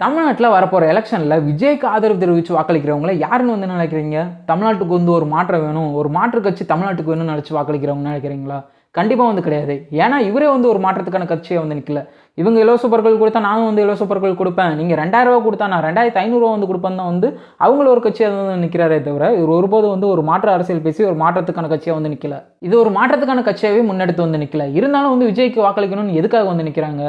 தமிழ்நாட்டில் வரப்போகிற எலெக்ஷனில் விஜய்க்கு ஆதரவு தெரிவித்து வாக்களிக்கிறவங்கள யாருன்னு வந்து நினைக்கிறீங்க? தமிழ்நாட்டுக்கு வந்து ஒரு மாற்றம் வேணும், ஒரு மாற்று கட்சி தமிழ்நாட்டுக்கு வேணும்னு நினச்சி வாக்களிக்கிறவங்க நினைக்கிறீங்களா? கண்டிப்பாக வந்து கிடையாது. ஏன்னா இவரே வந்து ஒரு மாற்றத்துக்கான கட்சியை வந்து நிற்கல. இவங்க இலவச பொருட்கள் கொடுத்தா நானும் வந்து இலவச பொருட்கள் கொடுப்பேன், நீங்கள் 2000 ரூபா கொடுத்தா நான் 2500 வந்து கொடுப்பேன் தான் வந்து அவங்கள ஒரு கட்சியாக வந்து நிற்கிறாரே தவிர இவர் ஒருபோது வந்து ஒரு மாற்று அரசியல் பேசி ஒரு மாற்றத்துக்கான கட்சியாக வந்து நிற்கல. இது ஒரு மாற்றத்துக்கான கட்சியாகவே முன்னெடுத்து வந்து நிற்கல. இருந்தாலும் வந்து விஜய்க்கு வாக்களிக்கணும்னு எதுக்காக வந்து நிற்கிறாங்க?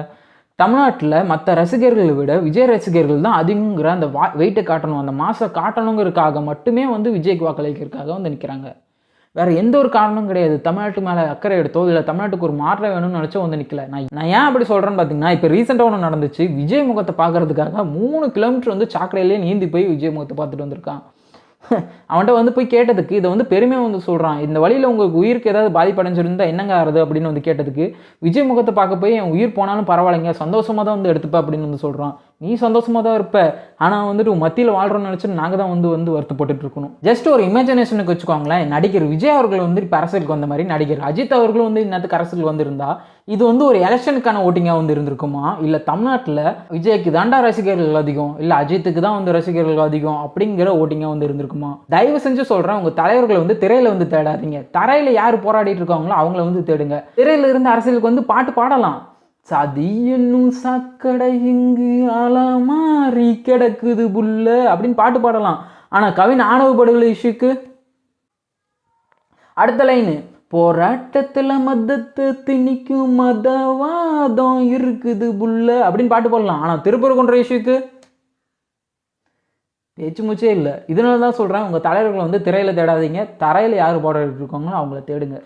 தமிழ்நாட்டில் மற்ற ரசிகர்களை விட விஜய் ரசிகர்கள் தான் அதிகங்கிற அந்த வெயிட்டை காட்டணும், அந்த மாசம் காட்டணுங்கிறதுக்காக மட்டுமே வந்து விஜய்க்கு வாக்களிக்கிறதுக்காக வந்து நிற்கிறாங்க. வேறு எந்த ஒரு காரணமும் கிடையாது. தமிழ்நாட்டு மேலே அக்கறை எடுத்தோ இல்லை தமிழ்நாட்டுக்கு ஒரு மாற்றம் வேணும்னு நினச்சோ வந்து நிற்கல. நான் ஏன் அப்படி சொல்கிறேன்னு பார்த்தீங்கன்னா, இப்போ ரீசெண்டாக ஒன்று நடந்துச்சு. விஜய் முகத்தை பார்க்கறதுக்காக 3 கிலோமீட்டர் வந்து சாக்கடையிலே நீந்தி போய் விஜய் முகத்தை பார்த்துட்டு வந்திருக்கான். அவன்கிட்ட வந்து போய் கேட்டதுக்கு இதை வந்து பெருமையாக வந்து சொல்கிறான். இந்த வழியில் உங்களுக்கு உயிருக்கு ஏதாவது பாதிப்படைஞ்சிருந்தா என்னங்க ஆறுது அப்படின்னு வந்து கேட்டதுக்கு, விஜய் முகத்தை பார்க்க போய் என் உயிர் போனாலும் பரவாயில்லைங்க, சந்தோஷமாக தான் வந்து எடுத்துப்பேன் அப்படின்னு வந்து சொல்கிறான். நீ சந்தோஷமாக தான் இருப்ப, ஆனால் வந்துட்டு மத்தியில் வாழ்கிறோன்னு நினச்சிட்டு நாங்கள் தான் வந்து வருத்தப்பட்டு இருக்கணும். ஜஸ்ட் ஒரு இமேஜினேஷனுக்கு வச்சுக்கோங்களேன். நடிகர் விஜய் அவர்கள் வந்து இப்போ அரசியலுக்கு வந்த மாதிரி நடிகர் அஜித் அவர்களும் வந்து இன்னத்துக்கு அரசியலுக்கு வந்திருந்தா இது வந்து ஒரு எலெக்ஷனுக்கான ஓட்டிங்காக வந்து இருந்திருக்குமா, இல்லை தமிழ்நாட்டில் விஜய்க்கு தாண்டா ரசிகர்கள் அதிகம், இல்லை அஜித்துக்கு தான் வந்து ரசிகர்கள் அதிகம் அப்படிங்கிற ஓட்டிங்காக வந்து இருந்திருக்குமா? தயவு செஞ்சு சொல்கிறேன், உங்கள் தலைவர்களை வந்து திரையில் வந்து தேடாதீங்க. தரையில் யார் போராடிட்டு இருக்காங்களோ அவங்கள வந்து தேடுங்க. திரையில இருந்து அரசியலுக்கு வந்து பாட்டு பாடலாம். சதி என்னும் சாக்கடை இங்கு ஆளாமாறி கிடக்குது புல்ல அப்படின்னு பாட்டு பாடலாம். ஆனால் கவின் ஆணவ படுகொலை இஷ்யூக்கு அடுத்த லைனு, போராட்டத்தில் மதத்தை திணிக்கும் மதவாதம் இருக்குது புல்ல அப்படின்னு பாட்டு பாடலாம். ஆனால் திருப்பரங்குன்ற இஷ்யூக்கு பேச்சு மூச்சே இல்லை. இதனால தான் சொல்கிறேன், உங்கள் தலைவர்களை வந்து திரையில் தேடாதீங்க. தரையில் யார் போராடிட்டு இருக்காங்களோ அவங்கள தேடுங்க.